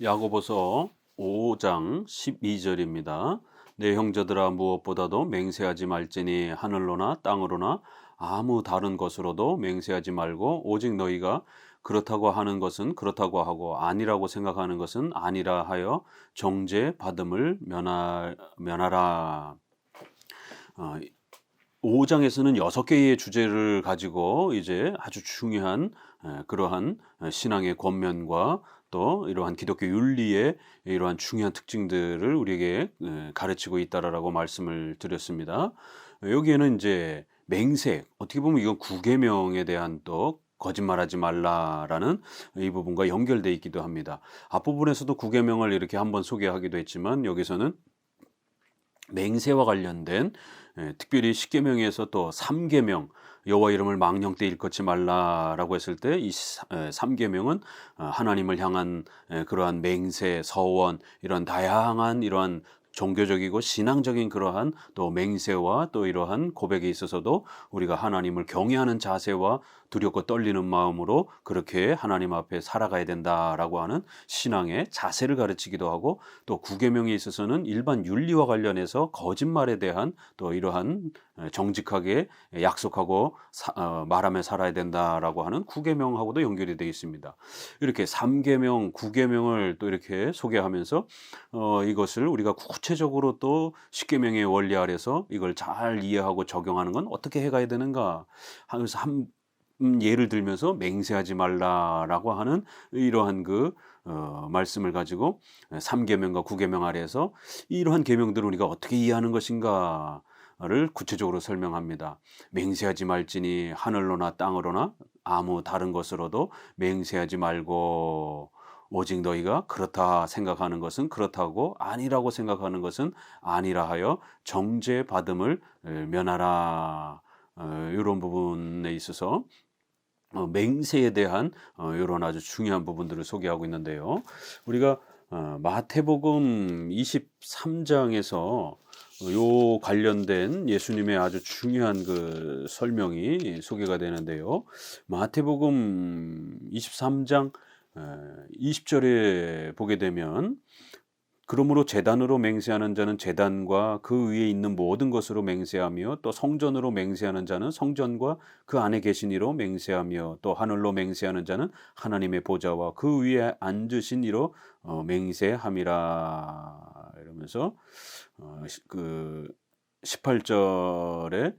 야고보서 5장 12절입니다. 내 형제들아 무엇보다도 맹세하지 말지니 하늘로나 땅으로나 아무 다른 것으로도 맹세하지 말고 오직 너희가 그렇다고 하는 것은 그렇다고 하고 아니라고 생각하는 것은 아니라 하여 정죄 받음을 면하라. 5장에서는 6개의 주제를 가지고 이제 아주 중요한 그러한 신앙의 권면과 또 이러한 기독교 윤리의 이러한 중요한 특징들을 우리에게 가르치고 있다라고 말씀을 드렸습니다. 여기에는 이제 맹세, 어떻게 보면 이건 구계명에 대한 또 거짓말하지 말라라는 이 부분과 연결돼 있기도 합니다. 앞부분에서도 구계명을 이렇게 한번 소개하기도 했지만 여기서는 맹세와 관련된 특별히 십계명에서 또 삼계명 여호와 이름을 망령 때 일컫지 말라라고 했을 때 이 삼계명은 하나님을 향한 그러한 맹세, 서원 이런 다양한 이러한 종교적이고 신앙적인 그러한 또 맹세와 또 이러한 고백에 있어서도 우리가 하나님을 경외하는 자세와 두렵고 떨리는 마음으로 그렇게 하나님 앞에 살아가야 된다라고 하는 신앙의 자세를 가르치기도 하고 또 구계명에 있어서는 일반 윤리와 관련해서 거짓말에 대한 또 이러한 정직하게 약속하고 말하며 살아야 된다라고 하는 구계명하고도 연결이 되어 있습니다. 이렇게 삼계명, 구계명을 또 이렇게 소개하면서 이것을 우리가 구체적으로 또 십계명의 원리 아래서 이걸 잘 이해하고 적용하는 건 어떻게 해가야 되는가 하면서 예를 들면서 맹세하지 말라라고 하는 이러한 말씀을 가지고 삼계명과 구계명 아래에서 이러한 계명들을 우리가 어떻게 이해하는 것인가를 구체적으로 설명합니다. 맹세하지 말지니 하늘로나 땅으로나 아무 다른 것으로도 맹세하지 말고 오직 너희가 그렇다 생각하는 것은 그렇다고 아니라고 생각하는 것은 아니라 하여 정죄 받음을 면하라. 이런 부분에 있어서 맹세에 대한 이런 아주 중요한 부분들을 소개하고 있는데요. 우리가 마태복음 23장에서 요 관련된 예수님의 아주 중요한 그 설명이 소개가 되는데요. 마태복음 23장 20절에 보게 되면 그러므로 제단으로 맹세하는 자는 제단과 그 위에 있는 모든 것으로 맹세하며 또 성전으로 맹세하는 자는 성전과 그 안에 계신 이로 맹세하며 또 하늘로 맹세하는 자는 하나님의 보좌와 그 위에 앉으신 이로 맹세함이라. 이러면서 그 18절에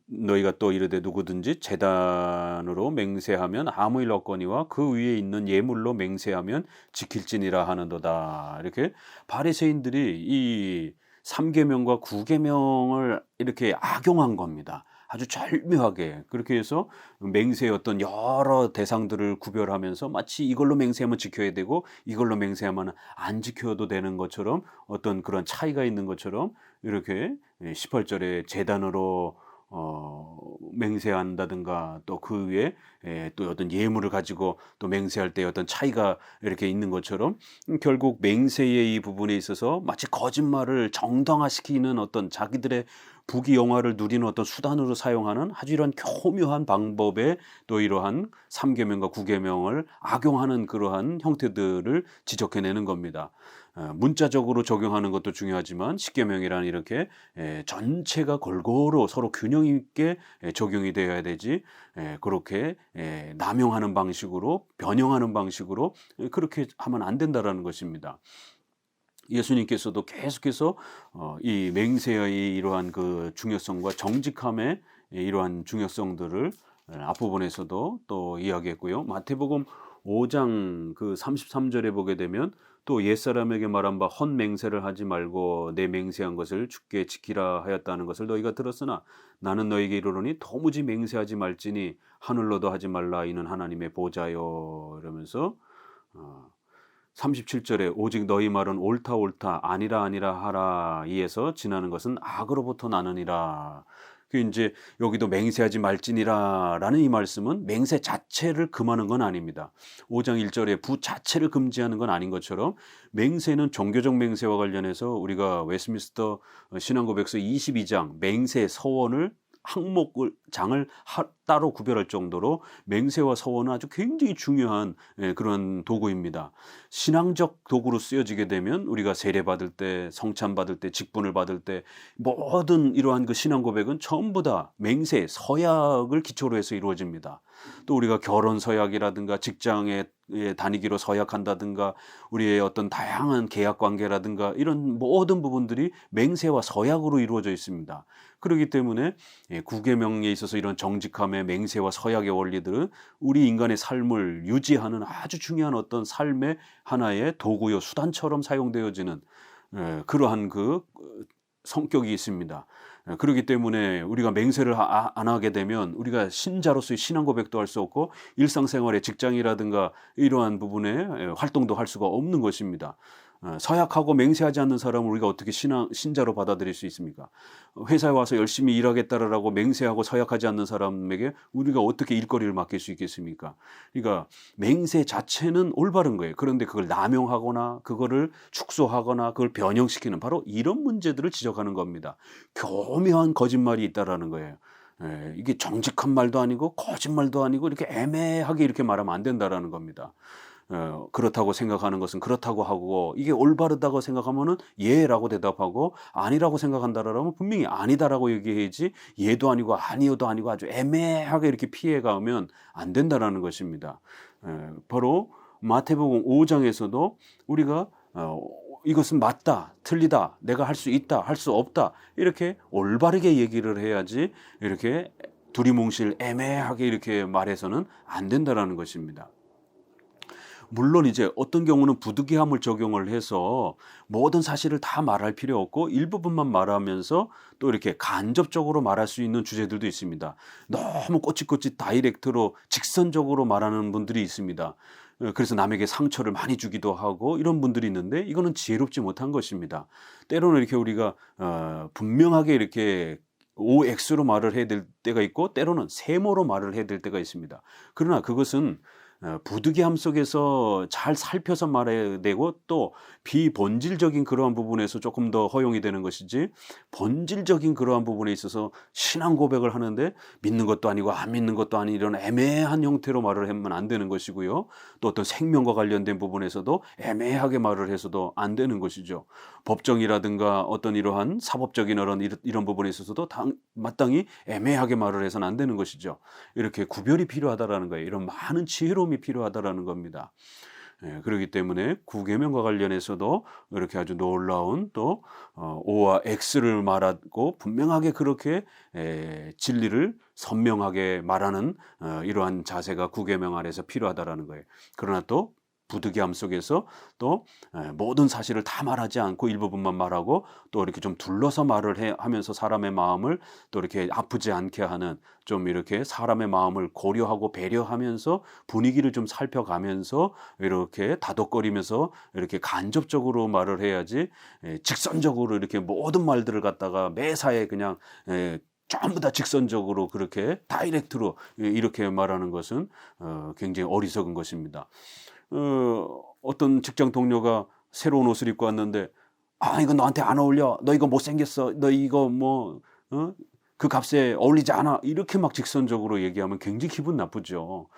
너희가 또 이르되 누구든지 제단으로 맹세하면 아무 일 없거니와 그 위에 있는 예물로 맹세하면 지킬지니라 하는도다. 이렇게 바리새인들이 이 삼계명과 구계명을 이렇게 악용한 겁니다. 아주 절묘하게 그렇게 해서 맹세의 어떤 여러 대상들을 구별하면서 마치 이걸로 맹세하면 지켜야 되고 이걸로 맹세하면 안 지켜도 되는 것처럼 어떤 그런 차이가 있는 것처럼 이렇게 18절에 제단으로 맹세한다든가 또 그 위에 또 어떤 예물을 가지고 또 맹세할 때 어떤 차이가 이렇게 있는 것처럼 결국 맹세의 이 부분에 있어서 마치 거짓말을 정당화시키는 어떤 자기들의 부귀영화를 누리는 어떤 수단으로 사용하는 아주 이런 교묘한 방법에 또 이러한 삼계명과 구계명을 악용하는 그러한 형태들을 지적해내는 겁니다. 문자적으로 적용하는 것도 중요하지만 십계명이란 이렇게 전체가 골고루 서로 균형 있게 적용이 되어야 되지 그렇게 남용하는 방식으로 변형하는 방식으로 그렇게 하면 안 된다라는 것입니다. 예수님께서도 계속해서 이 맹세의 이러한 그 중요성과 정직함의 이러한 중요성들을 앞부분에서도 또 이야기했고요. 마태복음 5장 그 33절에 보게 되면 또 옛사람에게 말한 바 헛맹세를 하지 말고 내 맹세한 것을 주께 지키라 하였다는 것을 너희가 들었으나 나는 너희에게 이르노니 도무지 맹세하지 말지니 하늘로도 하지 말라 이는 하나님의 보좌요. 이러면서 37절에 오직 너희 말은 옳다 옳다 아니라 아니라 하라 이에서 지나는 것은 악으로부터 나느니라. 그 이제 여기도 맹세하지 말지니라라는 이 말씀은 맹세 자체를 금하는 건 아닙니다. 5장 1절에 부 자체를 금지하는 건 아닌 것처럼 맹세는 종교적 맹세와 관련해서 우리가 웨스트민스터 신앙고백서 22장 맹세 서원을 항목을 장을 따로 구별할 정도로 맹세와 서원은 아주 굉장히 중요한 그런 도구입니다. 신앙적 도구로 쓰여지게 되면 우리가 세례받을 때, 성찬받을 때, 직분을 받을 때 모든 이러한 그 신앙 고백은 전부 다 맹세, 서약을 기초로 해서 이루어집니다. 또 우리가 결혼 서약이라든가 직장에 다니기로 서약한다든가 우리의 어떤 다양한 계약 관계라든가 이런 모든 부분들이 맹세와 서약으로 이루어져 있습니다. 그렇기 때문에 구계명에 있어서 이런 정직함의 맹세와 서약의 원리들은 우리 인간의 삶을 유지하는 아주 중요한 어떤 삶의 하나의 도구요 수단처럼 사용되어지는 그러한 그 성격이 있습니다. 그렇기 때문에 우리가 맹세를 안 하게 되면 우리가 신자로서의 신앙 고백도 할 수 없고 일상생활의 직장이라든가 이러한 부분에 활동도 할 수가 없는 것입니다. 서약하고 맹세하지 않는 사람을 우리가 어떻게 신자로 받아들일 수 있습니까? 회사에 와서 열심히 일하겠다라고 맹세하고 서약하지 않는 사람에게 우리가 어떻게 일거리를 맡길 수 있겠습니까? 그러니까 맹세 자체는 올바른 거예요. 그런데 그걸 남용하거나 그거를 축소하거나 그걸 변형시키는 바로 이런 문제들을 지적하는 겁니다. 교묘한 거짓말이 있다라는 거예요. 이게 정직한 말도 아니고 거짓말도 아니고 이렇게 애매하게 이렇게 말하면 안 된다라는 겁니다. 그렇다고 생각하는 것은 그렇다고 하고 이게 올바르다고 생각하면은 예라고 대답하고 아니라고 생각한다라면 분명히 아니다라고 얘기해야지 예도 아니고 아니요도 아니고 아주 애매하게 이렇게 피해가면 안 된다라는 것입니다. 바로 마태복음 5장에서도 우리가 이것은 맞다, 틀리다, 내가 할 수 있다, 할 수 없다 이렇게 올바르게 얘기를 해야지 이렇게 두리뭉실 애매하게 이렇게 말해서는 안 된다라는 것입니다. 물론 이제 어떤 경우는 부득이함을 적용을 해서 모든 사실을 다 말할 필요 없고 일부분만 말하면서 또 이렇게 간접적으로 말할 수 있는 주제들도 있습니다. 너무 꼬치꼬치 다이렉트로 직선적으로 말하는 분들이 있습니다. 그래서 남에게 상처를 많이 주기도 하고 이런 분들이 있는데 이거는 지혜롭지 못한 것입니다. 때로는 이렇게 우리가 분명하게 이렇게 OX로 말을 해야 될 때가 있고 때로는 세모로 말을 해야 될 때가 있습니다. 그러나 그것은 부득이함 속에서 잘 살펴서 말해야 되고 또 비본질적인 그러한 부분에서 조금 더 허용이 되는 것이지 본질적인 그러한 부분에 있어서 신앙 고백을 하는데 믿는 것도 아니고 안 믿는 것도 아닌 이런 애매한 형태로 말을 하면 안 되는 것이고요. 또 어떤 생명과 관련된 부분에서도 애매하게 말을 해서도 안 되는 것이죠. 법정이라든가 어떤 이러한 사법적인 이런 부분에 있어서도 마땅히 애매하게 말을 해서는 안 되는 것이죠. 이렇게 구별이 필요하다라는 거예요. 이런 많은 지혜로움이 필요하다라는 겁니다. 그렇기 때문에 구계명과 관련해서도 이렇게 아주 놀라운 또 O와 X를 말하고 분명하게 그렇게 진리를 선명하게 말하는 이러한 자세가 구계명 아래서 필요하다라는 거예요. 그러나 또 부득이함 속에서 또 모든 사실을 다 말하지 않고 일부분만 말하고 또 이렇게 좀 둘러서 말을 하면서 사람의 마음을 또 이렇게 아프지 않게 하는 좀 이렇게 사람의 마음을 고려하고 배려하면서 분위기를 좀 살펴가면서 이렇게 다독거리면서 이렇게 간접적으로 말을 해야지 직선적으로 이렇게 모든 말들을 갖다가 매사에 그냥 전부 다 직선적으로 그렇게 다이렉트로 이렇게 말하는 것은 굉장히 어리석은 것입니다. 어떤 직장 동료가 새로운 옷을 입고 왔는데 이거 너한테 안 어울려. 너 이거 못생겼어. 너 이거 그 값에 어울리지 않아. 이렇게 막 직선적으로 얘기하면 굉장히 기분 나쁘죠.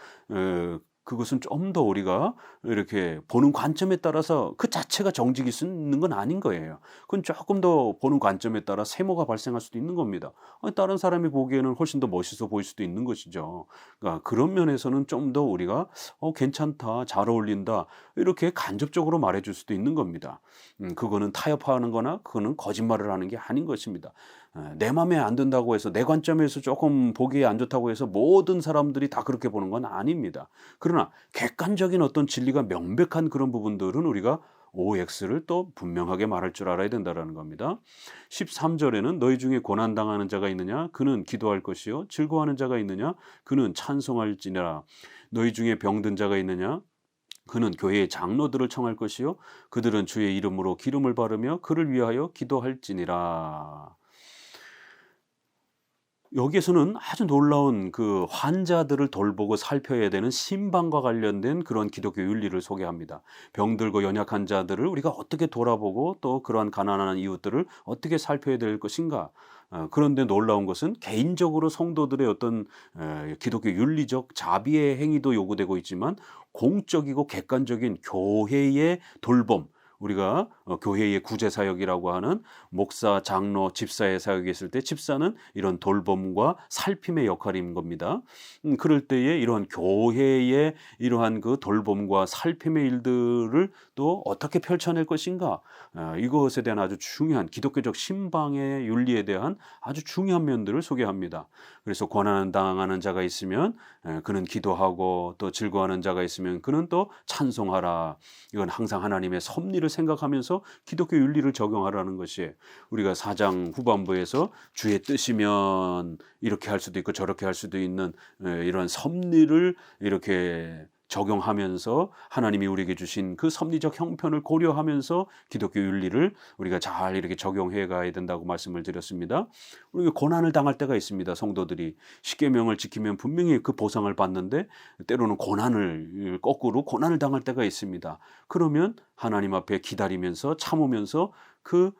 그것은 좀 더 우리가 이렇게 보는 관점에 따라서 그 자체가 정직일 수 있는 건 아닌 거예요. 그건 조금 더 보는 관점에 따라 세모가 발생할 수도 있는 겁니다. 다른 사람이 보기에는 훨씬 더 멋있어 보일 수도 있는 것이죠. 그러니까 그런 면에서는 좀 더 우리가 괜찮다, 잘 어울린다 이렇게 간접적으로 말해줄 수도 있는 겁니다. 그거는 타협하는 거나 그거는 거짓말을 하는 게 아닌 것입니다. 내 맘에 안 든다고 해서 내 관점에서 조금 보기에 안 좋다고 해서 모든 사람들이 다 그렇게 보는 건 아닙니다. 그러나 객관적인 어떤 진리가 명백한 그런 부분들은 우리가 OX를 또 분명하게 말할 줄 알아야 된다는 겁니다. 13절에는 너희 중에 고난당하는 자가 있느냐? 그는 기도할 것이요. 즐거워하는 자가 있느냐? 그는 찬송할지니라. 너희 중에 병든 자가 있느냐? 그는 교회의 장로들을 청할 것이요. 그들은 주의 이름으로 기름을 바르며 그를 위하여 기도할지니라. 여기에서는 아주 놀라운 그 환자들을 돌보고 살펴야 되는 신방과 관련된 그런 기독교 윤리를 소개합니다. 병들고 연약한 자들을 우리가 어떻게 돌아보고 또 그러한 가난한 이웃들을 어떻게 살펴야 될 것인가. 그런데 놀라운 것은 개인적으로 성도들의 어떤 기독교 윤리적 자비의 행위도 요구되고 있지만 공적이고 객관적인 교회의 돌봄, 우리가 교회의 구제 사역이라고 하는 목사, 장로, 집사의 사역이 있을 때 집사는 이런 돌봄과 살핌의 역할인 겁니다. 그럴 때에 이러한 교회의 이러한 그 돌봄과 살핌의 일들을 또 어떻게 펼쳐낼 것인가? 이것에 대한 아주 중요한 기독교적 신방의 윤리에 대한 아주 중요한 면들을 소개합니다. 그래서 고난 당하는 자가 있으면 그는 기도하고 또 즐거워하는 자가 있으면 그는 또 찬송하라. 이건 항상 하나님의 섭리를 생각하면서 기독교 윤리를 적용하라는 것이 우리가 4장 후반부에서 주의 뜻이면 이렇게 할 수도 있고 저렇게 할 수도 있는 이런 섭리를 이렇게 적용하면서 하나님이 우리에게 주신 그 섭리적 형편을 고려하면서 기독교 윤리를 우리가 잘 이렇게 적용해 가야 된다고 말씀을 드렸습니다. 우리가 고난을 당할 때가 있습니다. 성도들이 십계명을 지키면 분명히 그 보상을 받는데 때로는 고난을 거꾸로 고난을 당할 때가 있습니다. 그러면 하나님 앞에 기다리면서 참으면서 그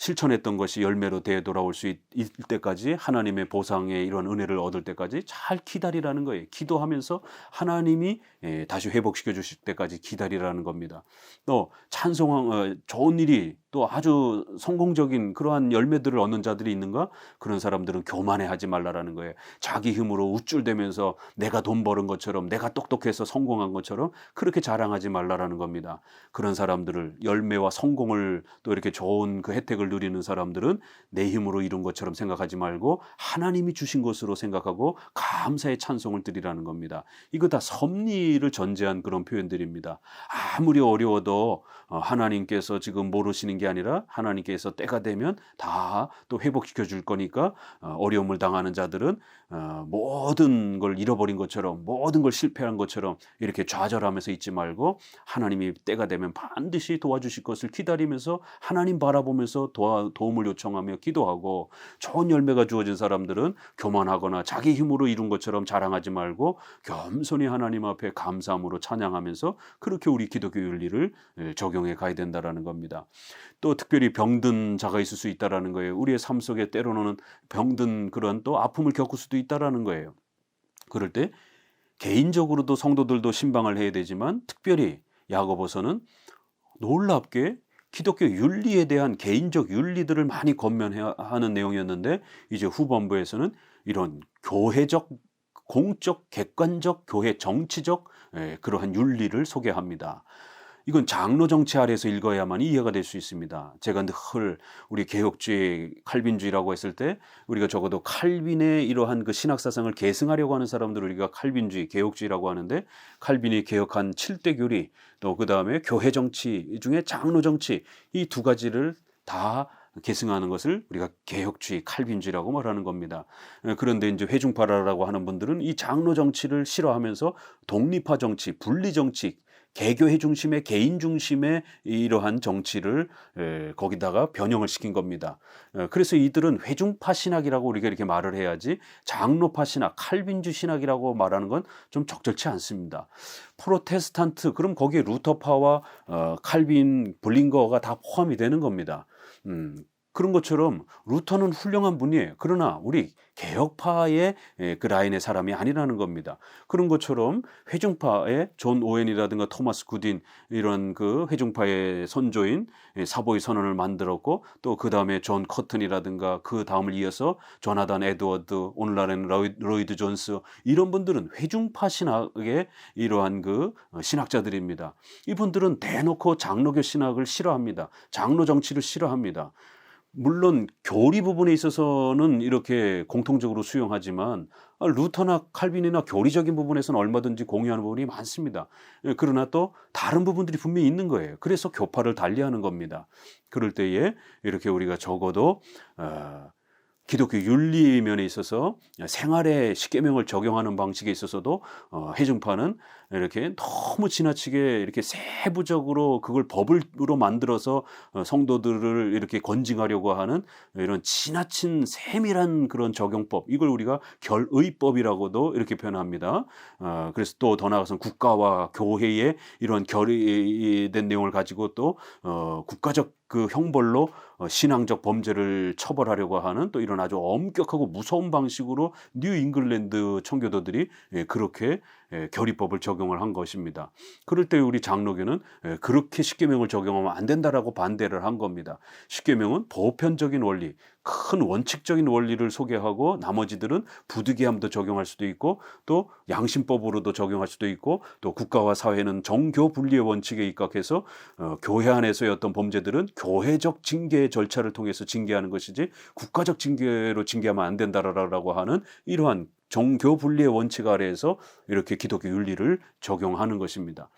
실천했던 것이 열매로 되돌아올 수 있을 때까지 하나님의 보상의 이런 은혜를 얻을 때까지 잘 기다리라는 거예요. 기도하면서 하나님이 다시 회복시켜 주실 때까지 기다리라는 겁니다. 또 좋은 일이 또 아주 성공적인 그러한 열매들을 얻는 자들이 있는가? 그런 사람들은 교만해하지 말라라는 거예요. 자기 힘으로 우쭐대면서 내가 돈 버는 것처럼 내가 똑똑해서 성공한 것처럼 그렇게 자랑하지 말라라는 겁니다. 그런 사람들을 열매와 성공을 또 이렇게 좋은 그 혜택을 누리는 사람들은 내 힘으로 이룬 것처럼 생각하지 말고 하나님이 주신 것으로 생각하고 감사의 찬송을 드리라는 겁니다. 이거 다 섭리를 전제한 그런 표현들입니다. 아무리 어려워도 하나님께서 지금 모르시는 게 아니라 하나님께서 때가 되면 다 또 회복시켜 줄 거니까 어려움을 당하는 자들은 모든 걸 잃어버린 것처럼 모든 걸 실패한 것처럼 이렇게 좌절하면서 있지 말고 하나님이 때가 되면 반드시 도와주실 것을 기다리면서 하나님 바라보면서 도움을 요청하며 기도하고 좋은 열매가 주어진 사람들은 교만하거나 자기 힘으로 이룬 것처럼 자랑하지 말고 겸손히 하나님 앞에 감사함으로 찬양하면서 그렇게 우리 기독교 윤리를 적용해 가야 된다라는 겁니다. 또 특별히 병든 자가 있을 수 있다라는 거예요. 우리의 삶 속에 때로는 병든 그런 또 아픔을 겪을 수도 있다라는 거예요. 그럴 때 개인적으로도 성도들도 신방을 해야 되지만 특별히 야고보서는 놀랍게 기독교 윤리에 대한 개인적 윤리들을 많이 권면하는 내용이었는데 이제 후반부에서는 이런 교회적, 공적, 객관적, 교회 정치적 그러한 윤리를 소개합니다. 이건 장로 정치 아래에서 읽어야만 이해가 될 수 있습니다. 제가 늘 우리 개혁주의, 칼빈주의라고 했을 때 우리가 적어도 칼빈의 이러한 그 신학 사상을 계승하려고 하는 사람들을 우리가 칼빈주의, 개혁주의라고 하는데 칼빈이 개혁한 7대 교리, 또 그다음에 교회 정치 이 중에 장로 정치 이 두 가지를 다 계승하는 것을 우리가 개혁주의, 칼빈주의라고 말하는 겁니다. 그런데 이제 회중파라고 하는 분들은 이 장로 정치를 싫어하면서 독립화 정치, 분리 정치, 개교회 중심의 개인 중심의 이러한 정치를 거기다가 변형을 시킨 겁니다. 그래서 이들은 회중파 신학이라고 우리가 이렇게 말을 해야지 장로파 신학, 칼빈주 신학이라고 말하는 건 좀 적절치 않습니다. 프로테스탄트 그럼 거기에 루터파와 칼빈, 블링거가 다 포함이 되는 겁니다. 그런 것처럼 루터는 훌륭한 분이에요. 그러나 우리 개혁파의 그 라인의 사람이 아니라는 겁니다. 그런 것처럼 회중파의 존 오웬이라든가 토마스 굿인 이런 그 회중파의 선조인 사보이 선언을 만들었고 또 그 다음에 존 커튼이라든가 그 다음을 이어서 조나단 에드워드, 오늘날에는 로이드 존스 이런 분들은 회중파 신학의 이러한 그 신학자들입니다. 이분들은 대놓고 장로교 신학을 싫어합니다. 장로 정치를 싫어합니다. 물론 교리 부분에 있어서는 이렇게 공통적으로 수용하지만 루터나 칼빈이나 교리적인 부분에서는 얼마든지 공유하는 부분이 많습니다. 그러나 또 다른 부분들이 분명히 있는 거예요. 그래서 교파를 달리하는 겁니다. 그럴 때에 이렇게 우리가 적어도 기독교 윤리 면에 있어서 생활에 십계명을 적용하는 방식에 있어서도 해중파는 이렇게 너무 지나치게 이렇게 세부적으로 그걸 법으로 만들어서 성도들을 이렇게 건징하려고 하는 이런 지나친 세밀한 그런 적용법, 이걸 우리가 결의법이라고도 이렇게 표현합니다. 그래서 또 더 나아가서는 국가와 교회의 이런 결의된 내용을 가지고 또 국가적 그 형벌로 신앙적 범죄를 처벌하려고 하는 또 이런 아주 엄격하고 무서운 방식으로 뉴 잉글랜드 청교도들이 그렇게 결의법을 적용을 한 것입니다. 그럴 때 우리 장로교는 그렇게 십계명을 적용하면 안 된다라고 반대를 한 겁니다. 십계명은 보편적인 원리, 큰 원칙적인 원리를 소개하고 나머지들은 부득이함도 적용할 수도 있고 또 양심법으로도 적용할 수도 있고 또 국가와 사회는 정교 분리의 원칙에 입각해서 교회 안에서의 어떤 범죄들은 교회적 징계 절차를 통해서 징계하는 것이지 국가적 징계로 징계하면 안 된다라고 하는 이러한 정교 분리의 원칙 아래에서 이렇게 기독교 윤리를 적용하는 것입니다.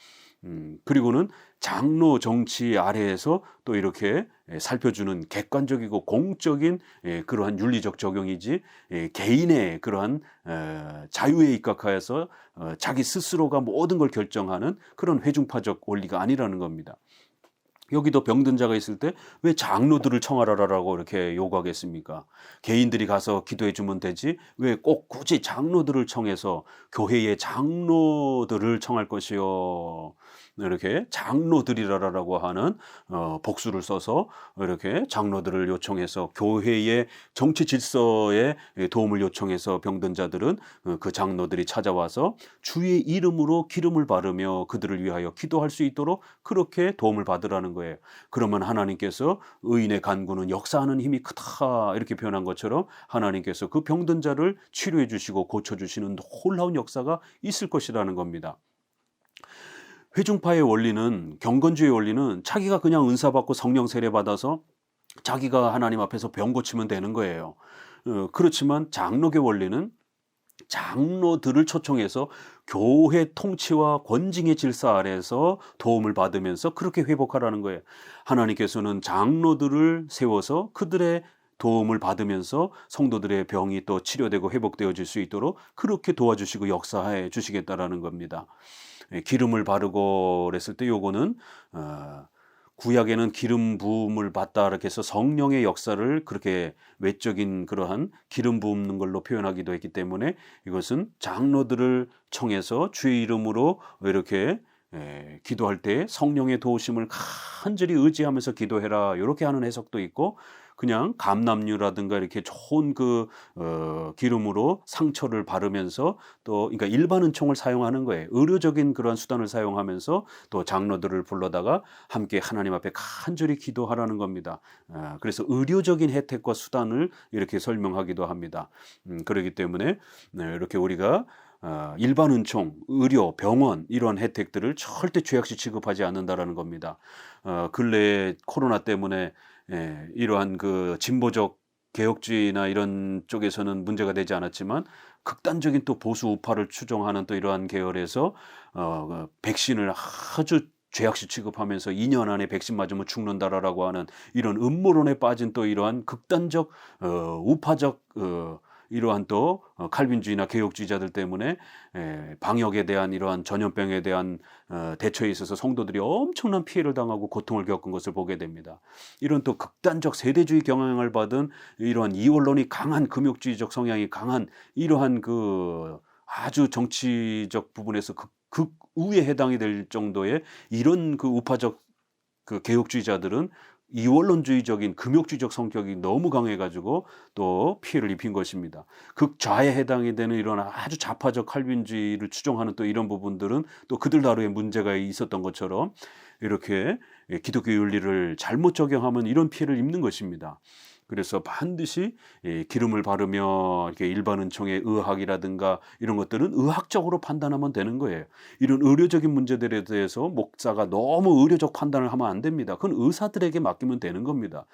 그리고는 장로 정치 아래에서 또 이렇게 살펴주는 객관적이고 공적인 그러한 윤리적 적용이지 개인의 그러한 자유에 입각하여서 자기 스스로가 모든 걸 결정하는 그런 회중파적 원리가 아니라는 겁니다. 여기도 병든 자가 있을 때 왜 장로들을 청하라라고 이렇게 요구하겠습니까? 개인들이 가서 기도해 주면 되지 왜 꼭 굳이 장로들을 청해서 교회의 장로들을 청할 것이요? 이렇게 장로들이라라고 하는 복수를 써서 이렇게 장로들을 요청해서 교회의 정치 질서에 도움을 요청해서 병든 자들은 그 장로들이 찾아와서 주의 이름으로 기름을 바르며 그들을 위하여 기도할 수 있도록 그렇게 도움을 받으라는 거예요. 그러면 하나님께서 의인의 간구는 역사하는 힘이 크다 이렇게 표현한 것처럼 하나님께서 그 병든 자를 치료해 주시고 고쳐 주시는 놀라운 역사가 있을 것이라는 겁니다. 회중파의 원리는, 경건주의 원리는 자기가 그냥 은사 받고 성령 세례 받아서 자기가 하나님 앞에서 병 고치면 되는 거예요. 그렇지만 장로교 원리는 장로들을 초청해서 교회 통치와 권징의 질서 아래에서 도움을 받으면서 그렇게 회복하라는 거예요. 하나님께서는 장로들을 세워서 그들의 도움을 받으면서 성도들의 병이 또 치료되고 회복되어질 수 있도록 그렇게 도와주시고 역사해 주시겠다라는 겁니다. 기름을 바르고 그랬을 때 요거는 구약에는 기름 부음을 받다 이렇게 해서 성령의 역사를 그렇게 외적인 그러한 기름 부음는 걸로 표현하기도 했기 때문에 이것은 장로들을 청해서 주의 이름으로 이렇게 기도할 때 성령의 도우심을 간절히 의지하면서 기도해라 이렇게 하는 해석도 있고 그냥 감람유라든가 이렇게 좋은 그 기름으로 상처를 바르면서 또 그러니까 일반 은총을 사용하는 거예요. 의료적인 그런 수단을 사용하면서 또 장로들을 불러다가 함께 하나님 앞에 간절히 기도하라는 겁니다. 그래서 의료적인 혜택과 수단을 이렇게 설명하기도 합니다. 그렇기 때문에 이렇게 우리가 일반 은총, 의료, 병원 이런 혜택들을 절대 죄악시 취급하지 않는다라는 겁니다. 근래에 코로나 때문에 이러한 그 진보적 개혁주의나 이런 쪽에서는 문제가 되지 않았지만 극단적인 또 보수 우파를 추종하는 또 이러한 계열에서 백신을 아주 죄악시 취급하면서 2년 안에 백신 맞으면 죽는다라고 하는 이런 음모론에 빠진 또 이러한 극단적 우파적 이러한 또 칼빈주의나 개혁주의자들 때문에 방역에 대한 이러한 전염병에 대한 대처에 있어서 성도들이 엄청난 피해를 당하고 고통을 겪은 것을 보게 됩니다. 이런 또 극단적 세대주의 경향을 받은 이러한 이원론이 강한 금욕주의적 성향이 강한 이러한 그 아주 정치적 부분에서 극우에 해당이 될 정도의 이런 그 우파적 그 개혁주의자들은 이원론주의적인 금욕주의적 성격이 너무 강해가지고 또 피해를 입힌 것입니다. 극좌에 해당이 되는 이런 아주 좌파적 칼빈주의를 추종하는 또 이런 부분들은 또 그들 나름의 문제가 있었던 것처럼 이렇게 기독교 윤리를 잘못 적용하면 이런 피해를 입는 것입니다. 그래서 반드시 기름을 바르며 이렇게 일반 은총의 의학이라든가 이런 것들은 의학적으로 판단하면 되는 거예요. 이런 의료적인 문제들에 대해서 목사가 너무 의료적 판단을 하면 안 됩니다. 그건 의사들에게 맡기면 되는 겁니다.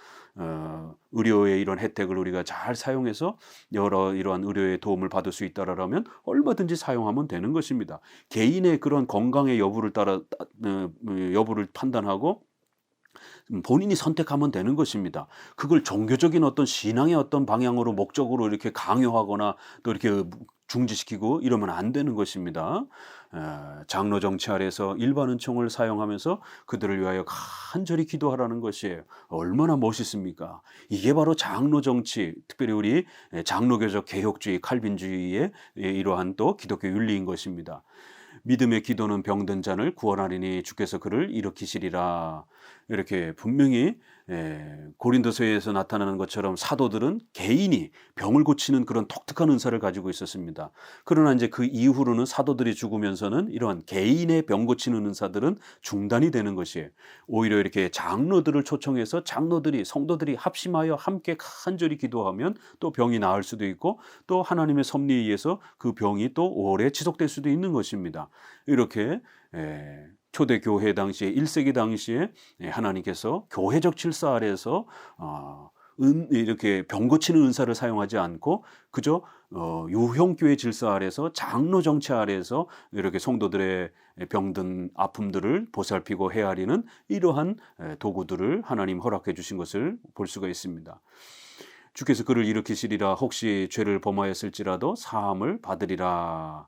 의료의 이런 혜택을 우리가 잘 사용해서 여러 이러한 의료의 도움을 받을 수 있다라면 얼마든지 사용하면 되는 것입니다. 개인의 그런 건강의 여부를 따라 여부를 판단하고 본인이 선택하면 되는 것입니다. 그걸 종교적인 어떤 신앙의 어떤 방향으로 목적으로 이렇게 강요하거나 또 이렇게 중지시키고 이러면 안 되는 것입니다. 장로 정치 아래서 일반 은총을 사용하면서 그들을 위하여 간절히 기도하라는 것이에요. 얼마나 멋있습니까? 이게 바로 장로 정치, 특별히 우리 장로교적 개혁주의, 칼빈주의의 이러한 또 기독교 윤리인 것입니다. 믿음의 기도는 병든 자를 구원하리니 주께서 그를 일으키시리라. 이렇게 분명히 고린도서에서 나타나는 것처럼 사도들은 개인이 병을 고치는 그런 독특한 은사를 가지고 있었습니다. 그러나 이제 그 이후로는 사도들이 죽으면서는 이러한 개인의 병 고치는 은사들은 중단이 되는 것이에요. 오히려 이렇게 장로들을 초청해서 장로들이 성도들이 합심하여 함께 간절히 기도하면 또 병이 나을 수도 있고 또 하나님의 섭리에 의해서 그 병이 또 오래 지속될 수도 있는 것입니다. 이렇게 초대 교회 당시에 1세기 당시에 하나님께서 교회적 질서 아래에서 이렇게 병 고치는 은사를 사용하지 않고 그저 유형교회 질서 아래에서 장로 정치 아래에서 이렇게 성도들의 병든 아픔들을 보살피고 헤아리는 이러한 도구들을 하나님 허락해 주신 것을 볼 수가 있습니다. 주께서 그를 일으키시리라. 혹시 죄를 범하였을지라도 사함을 받으리라.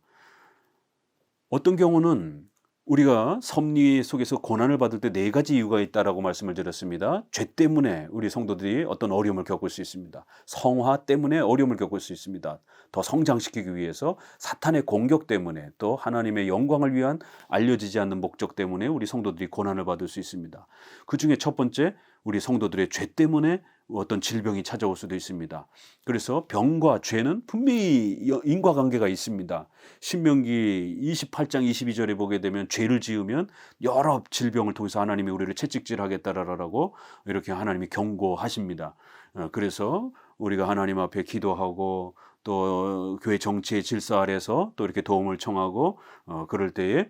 어떤 경우는 우리가 섭리 속에서 고난을 받을 때 4가지 이유가 있다라고 말씀을 드렸습니다. 죄 때문에 우리 성도들이 어떤 어려움을 겪을 수 있습니다. 성화 때문에 어려움을 겪을 수 있습니다. 더 성장시키기 위해서 사탄의 공격 때문에 또 하나님의 영광을 위한 알려지지 않는 목적 때문에 우리 성도들이 고난을 받을 수 있습니다. 그 중에 첫 번째, 우리 성도들의 죄 때문에 어떤 질병이 찾아올 수도 있습니다. 그래서 병과 죄는 분명히 인과관계가 있습니다. 신명기 28장 22절에 보게 되면 죄를 지으면 여러 질병을 통해서 하나님이 우리를 채찍질하겠다라고 이렇게 하나님이 경고하십니다. 그래서 우리가 하나님 앞에 기도하고 또 교회 정치의 질서 아래서 또 이렇게 도움을 청하고 그럴 때에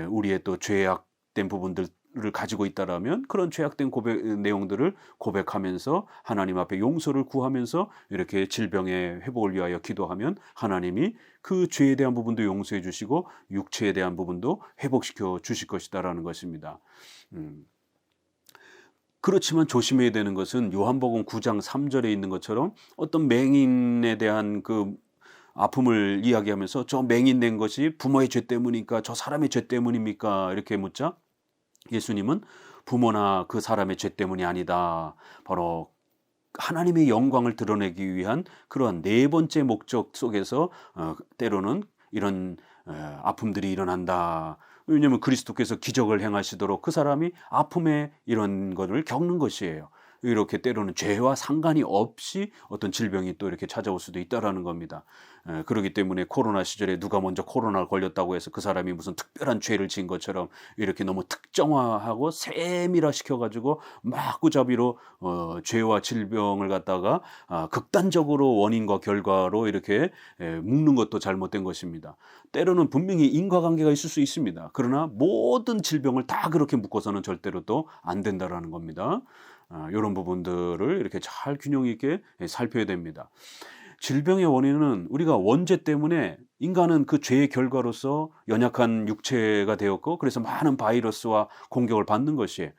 우리의 또 죄악된 부분들 를 가지고 있다라면 그런 죄악된 내용들을 고백하면서 하나님 앞에 용서를 구하면서 이렇게 질병의 회복을 위하여 기도하면 하나님이 그 죄에 대한 부분도 용서해 주시고 육체에 대한 부분도 회복시켜 주실 것이다라는 것입니다. 그렇지만 조심해야 되는 것은 요한복음 9장 3절에 있는 것처럼 어떤 맹인에 대한 그 아픔을 이야기하면서 저 맹인 된 것이 부모의 죄 때문입니까? 저 사람의 죄 때문입니까? 이렇게 묻자 예수님은 부모나 그 사람의 죄 때문이 아니다. 바로 하나님의 영광을 드러내기 위한 그러한 4번째 목적 속에서 때로는 이런 아픔들이 일어난다. 왜냐하면 그리스도께서 기적을 행하시도록 그 사람이 아픔에 이런 것을 겪는 것이에요. 이렇게 때로는 죄와 상관이 없이 어떤 질병이 또 이렇게 찾아올 수도 있다라는 겁니다. 그렇기 때문에 코로나 시절에 누가 먼저 코로나를 걸렸다고 해서 그 사람이 무슨 특별한 죄를 지은 것처럼 이렇게 너무 특정화하고 세밀화 시켜가지고 마구잡이로 죄와 질병을 갖다가 극단적으로 원인과 결과로 이렇게 묶는 것도 잘못된 것입니다. 때로는 분명히 인과관계가 있을 수 있습니다. 그러나 모든 질병을 다 그렇게 묶어서는 절대로 또 안 된다라는 겁니다. 이런 부분들을 이렇게 잘 균형 있게 살펴야 됩니다. 질병의 원인은 우리가 원죄 때문에 인간은 그 죄의 결과로서 연약한 육체가 되었고 그래서 많은 바이러스와 공격을 받는 것이에요.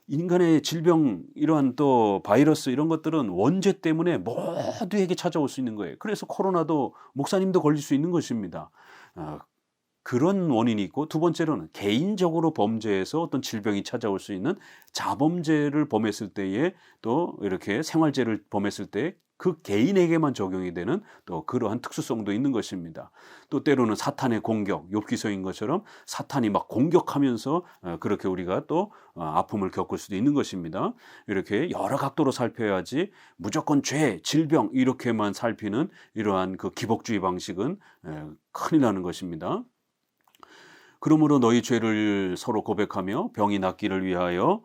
인간의 질병 이러한 또 바이러스 이런 것들은 원죄 때문에 모두에게 찾아올 수 있는 거예요. 그래서 코로나도 목사님도 걸릴 수 있는 것입니다. 그런 원인이 있고 두 번째로는 개인적으로 범죄에서 어떤 질병이 찾아올 수 있는 자범죄를 범했을 때에 또 이렇게 생활죄를 범했을 때 그 개인에게만 적용이 되는 또 그러한 특수성도 있는 것입니다. 또 때로는 사탄의 공격, 욥기서인 것처럼 사탄이 막 공격하면서 그렇게 우리가 또 아픔을 겪을 수도 있는 것입니다. 이렇게 여러 각도로 살펴야지 무조건 죄, 질병 이렇게만 살피는 이러한 그 기복주의 방식은 큰일 나는 것입니다. 그러므로 너희 죄를 서로 고백하며 병이 낫기를 위하여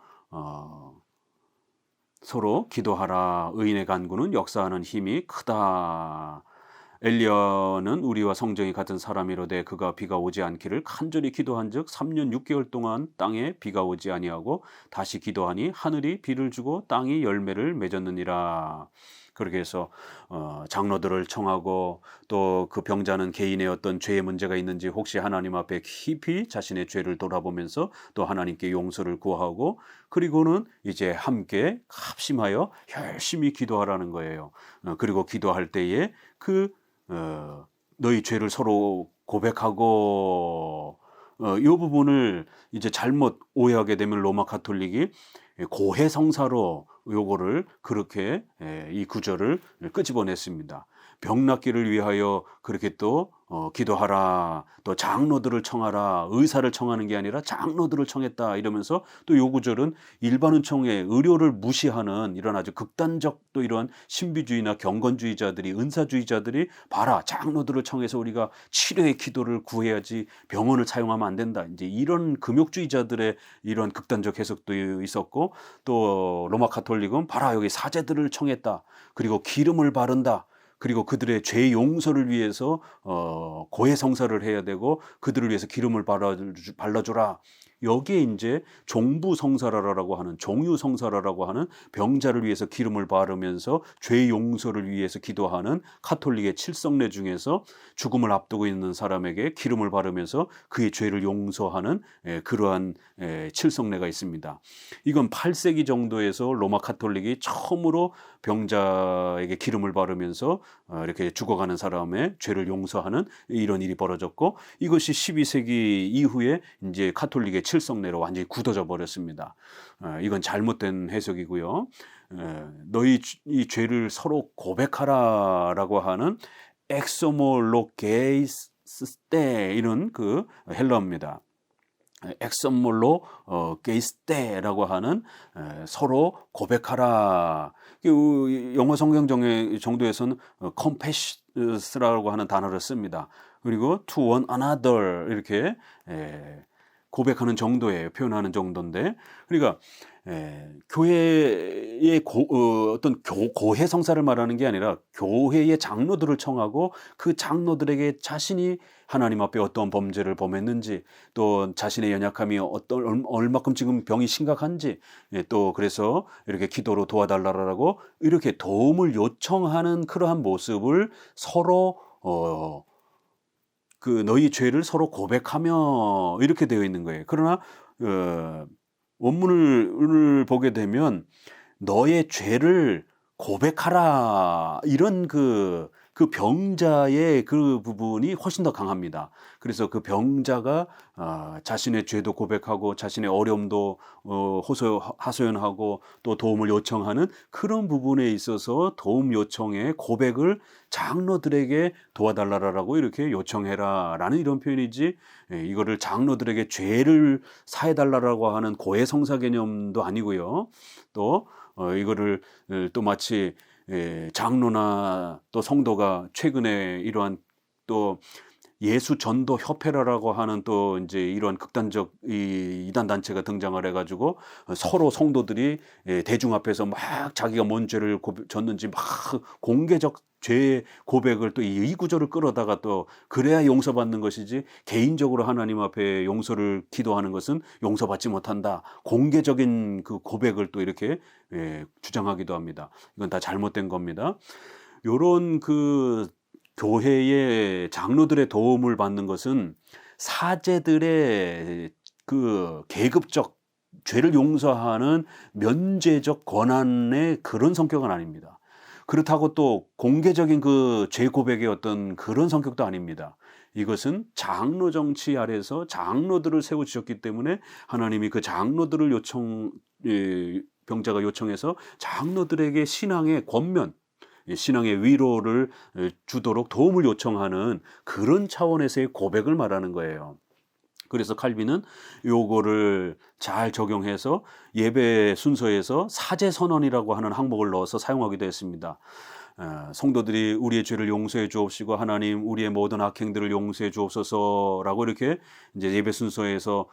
서로 기도하라. 의인의 간구는 역사하는 힘이 크다. 엘리야는 우리와 성정이 같은 사람이로되 그가 비가 오지 않기를 간절히 기도한즉 3년 6개월 동안 땅에 비가 오지 아니하고 다시 기도하니 하늘이 비를 주고 땅이 열매를 맺었느니라. 그렇게 해서 장로들을 청하고 또 그 병자는 개인의 어떤 죄의 문제가 있는지 혹시 하나님 앞에 깊이 자신의 죄를 돌아보면서 또 하나님께 용서를 구하고 그리고는 이제 함께 합심하여 열심히 기도하라는 거예요. 그리고 기도할 때에 너희 죄를 서로 고백하고 이 부분을 이제 잘못 오해하게 되면 로마 가톨릭이 고해성사로 요거를 그렇게 이 구절을 끄집어냈습니다. 병 낫기를 위하여 그렇게 또 기도하라, 또 장로들을 청하라, 의사를 청하는 게 아니라 장로들을 청했다 이러면서 또 요 구절은 일반 은총의 의료를 무시하는 이런 아주 극단적 또 이런 신비주의나 경건주의자들이 은사주의자들이 봐라 장로들을 청해서 우리가 치료의 기도를 구해야지 병원을 사용하면 안 된다. 이제 이런 금욕주의자들의 이런 극단적 해석도 있었고 또 로마 가톨릭은 봐라 여기 사제들을 청했다. 그리고 기름을 바른다. 그리고 그들의 죄 용서를 위해서 고해성사를 해야 되고 그들을 위해서 기름을 발라주라. 여기에 이제 종부성사라라고 하는 종유성사라라고 하는 병자를 위해서 기름을 바르면서 죄 용서를 위해서 기도하는 카톨릭의 칠성례 중에서 죽음을 앞두고 있는 사람에게 기름을 바르면서 그의 죄를 용서하는 그러한 칠성례가 있습니다. 이건 8세기 정도에서 로마 카톨릭이 처음으로 병자에게 기름을 바르면서 이렇게 죽어가는 사람의 죄를 용서하는 이런 일이 벌어졌고 이것이 12세기 이후에 이제 카톨릭의 칠성례로 완전히 굳어져 버렸습니다. 이건 잘못된 해석이고요. 너희 이 죄를 서로 고백하라라고 하는 엑소몰로게이스테 이런 그 헬라어입니다. 엑썸몰로 게이스테라고 하는 서로 고백하라. 영어 성경 정도에서는 confess라고 하는 단어를 씁니다. 그리고 to one another 이렇게 고백하는 정도예요. 표현하는 정도인데, 그러니까 교회의 어떤 고해 성사를 말하는 게 아니라 교회의 장로들을 청하고 그 장로들에게 자신이 하나님 앞에 어떤 범죄를 범했는지 또 자신의 연약함이 얼마큼 지금 병이 심각한지 또 그래서 이렇게 기도로 도와달라고 이렇게 도움을 요청하는 그러한 모습을 서로 그 너희 죄를 서로 고백하며 이렇게 되어 있는 거예요. 그러나 원문을 보게 되면 너의 죄를 고백하라 이런 그 병자의 그 부분이 훨씬 더 강합니다. 그래서 그 병자가 자신의 죄도 고백하고 자신의 어려움도 하소연하고 또 도움을 요청하는 그런 부분에 있어서 도움 요청의 고백을 장로들에게 도와달라라고 이렇게 요청해라라는 이런 표현이지 이거를 장로들에게 죄를 사해달라라고 하는 고해성사 개념도 아니고요. 또 이거를 또 마치 장로나 또 성도가 최근에 이러한 또 예수 전도 협회라고 하는 또 이제 이러한 극단적 이단 단체가 등장을 해가지고 서로 성도들이 대중 앞에서 막 자기가 뭔 죄를 졌는지 막 공개적 죄 고백을 또 이 구절을 끌어다가 또 그래야 용서받는 것이지 개인적으로 하나님 앞에 용서를 기도하는 것은 용서받지 못한다. 공개적인 그 고백을 또 이렇게 주장하기도 합니다. 이건 다 잘못된 겁니다. 요런 그 교회의 장로들의 도움을 받는 것은 사제들의 그 계급적 죄를 용서하는 면제적 권한의 그런 성격은 아닙니다. 그렇다고 또 공개적인 그 죄 고백의 어떤 그런 성격도 아닙니다. 이것은 장로 정치 아래서 장로들을 세워주셨기 때문에 하나님이 그 장로들을 병자가 요청해서 장로들에게 신앙의 권면, 신앙의 위로를 주도록 도움을 요청하는 그런 차원에서의 고백을 말하는 거예요. 그래서 칼빈은 요거를 잘 적용해서 예배 순서에서 사제 선언이라고 하는 항목을 넣어서 사용하기도 했습니다. 성도들이 우리의 죄를 용서해 주옵시고 하나님 우리의 모든 악행들을 용서해 주옵소서라고 이렇게 이제 예배 순서에서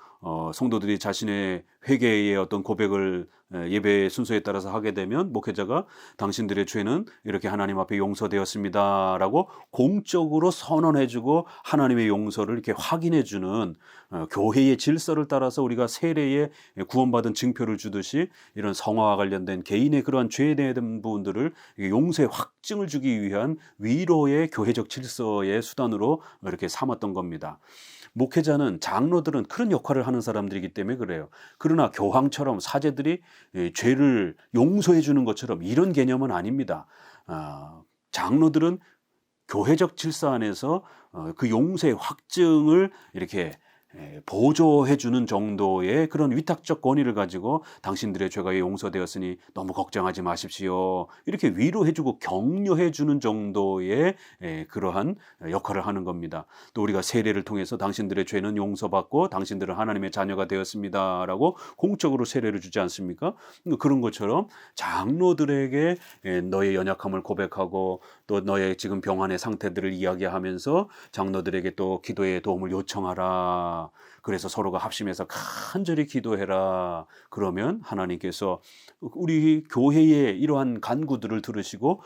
성도들이 자신의 회개의 어떤 고백을 예배 순서에 따라서 하게 되면 목회자가 당신들의 죄는 이렇게 하나님 앞에 용서되었습니다라고 공적으로 선언해 주고 하나님의 용서를 이렇게 확인해 주는 교회의 질서를 따라서 우리가 세례에 구원받은 증표를 주듯이 이런 성화와 관련된 개인의 그러한 죄에 대한 부분들을 용서의 확증을 주기 위한 위로의 교회적 질서의 수단으로 이렇게 삼았던 겁니다. 목회자는 장로들은 그런 역할을 하는 사람들이기 때문에 그래요. 그러나 교황처럼 사제들이 죄를 용서해 주는 것처럼 이런 개념은 아닙니다. 장로들은 교회적 질서 안에서 그 용서의 확증을 이렇게 보조해 주는 정도의 그런 위탁적 권위를 가지고 당신들의 죄가 용서되었으니 너무 걱정하지 마십시오. 이렇게 위로해 주고 격려해 주는 정도의 그러한 역할을 하는 겁니다. 또 우리가 세례를 통해서 당신들의 죄는 용서받고 당신들은 하나님의 자녀가 되었습니다라고 공적으로 세례를 주지 않습니까? 그런 것처럼 장로들에게 너의 연약함을 고백하고 또 너의 지금 병환의 상태들을 이야기하면서 장로들에게 또 기도의 도움을 요청하라. 그래서 서로가 합심해서 간절히 기도해라. 그러면 하나님께서 우리 교회의 이러한 간구들을 들으시고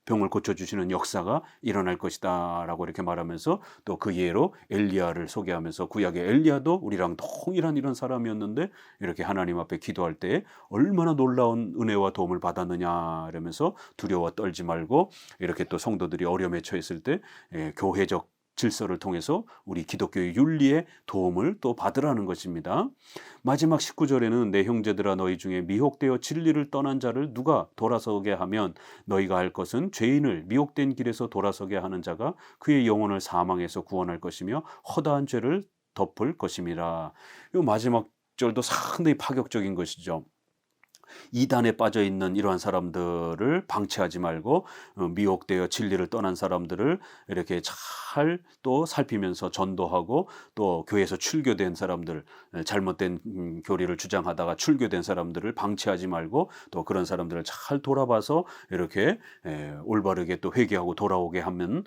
병을 고쳐주시는 역사가 일어날 것이다 라고 이렇게 말하면서 또 그 예로 엘리야를 소개하면서 구약의 엘리야도 우리랑 동일한 이런 사람이었는데 이렇게 하나님 앞에 기도할 때 얼마나 놀라운 은혜와 도움을 받았느냐 이러면서 두려워 떨지 말고 이렇게 또 성도들이 어려움에 처했을 때 교회적 질서를 통해서 우리 기독교의 윤리에 도움을 또 받으라는 것입니다. 마지막 19절에는 내 형제들아 너희 중에 미혹되어 진리를 떠난 자를 누가 돌아서게 하면 너희가 할 것은 죄인을 미혹된 길에서 돌아서게 하는 자가 그의 영혼을 사망에서 구원할 것이며 허다한 죄를 덮을 것임이라. 이 마지막 절도 상당히 파격적인 것이죠. 이단에 빠져 있는 이러한 사람들을 방치하지 말고 미혹되어 진리를 떠난 사람들을 이렇게 잘 또 살피면서 전도하고 또 교회에서 출교된 사람들 잘못된 교리를 주장하다가 출교된 사람들을 방치하지 말고 또 그런 사람들을 잘 돌아봐서 이렇게 올바르게 또 회개하고 돌아오게 하면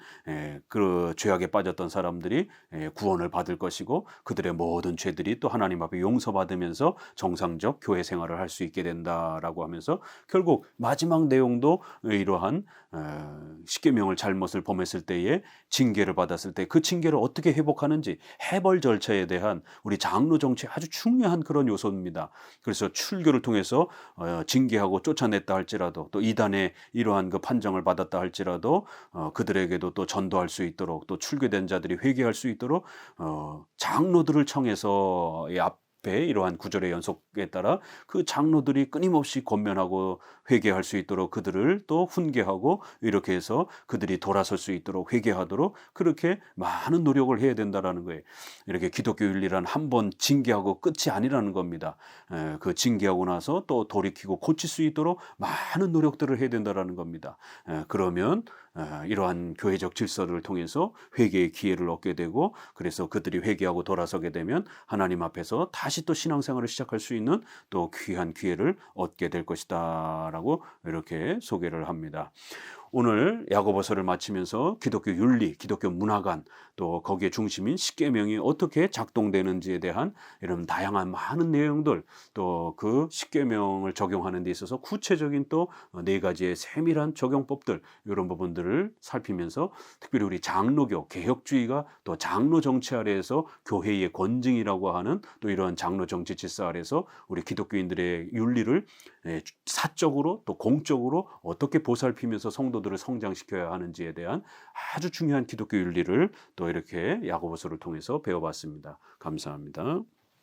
그 죄악에 빠졌던 사람들이 구원을 받을 것이고 그들의 모든 죄들이 또 하나님 앞에 용서받으면서 정상적 교회 생활을 할 수 있게 된다라고 하면서 결국 마지막 내용도 이러한 십계명을 잘못을 범했을 때에 징계를 받았을 때 그 징계를 어떻게 회복하는지 해벌 절차에 대한 우리 장로 정치의 아주 중요한 그런 요소입니다. 그래서 출교를 통해서 징계하고 쫓아냈다 할지라도 또 이단의 이러한 그 판정을 받았다 할지라도 그들에게도 또 전도할 수 있도록 또 출교된 자들이 회개할 수 있도록 장로들을 청해서 이 앞에 이러한 구절의 연속에 따라 그 장로들이 끊임없이 권면하고 회개할 수 있도록 그들을 또 훈계하고 이렇게 해서 그들이 돌아설 수 있도록 회개하도록 그렇게 많은 노력을 해야 된다라는 거예요. 이렇게 기독교 윤리란 한 번 징계하고 끝이 아니라는 겁니다. 그 징계하고 나서 또 돌이키고 고칠 수 있도록 많은 노력들을 해야 된다라는 겁니다. 그러면 이러한 교회적 질서를 통해서 회개의 기회를 얻게 되고 그래서 그들이 회개하고 돌아서게 되면 하나님 앞에서 다시 또 신앙생활을 시작할 수 있는 또 귀한 기회를 얻게 될 것이다 라고 이렇게 소개를 합니다. 오늘 야고보서를 마치면서 기독교 윤리, 기독교 문화관 또 거기에 중심인 십계명이 어떻게 작동되는지에 대한 이런 다양한 많은 내용들 또 그 십계명을 적용하는 데 있어서 구체적인 또 네 가지의 세밀한 적용법들 이런 부분들을 살피면서 특별히 우리 장로교, 개혁주의가 또 장로 정치 아래에서 교회의 권징이라고 하는 또 이러한 장로 정치 질서 아래에서 우리 기독교인들의 윤리를 사적으로 또 공적으로 어떻게 보살피면서 성도들을 성장시켜야 하는지에 대한 아주 중요한 기독교 윤리를 또 이렇게 야고보서를 통해서 배워봤습니다. 감사합니다.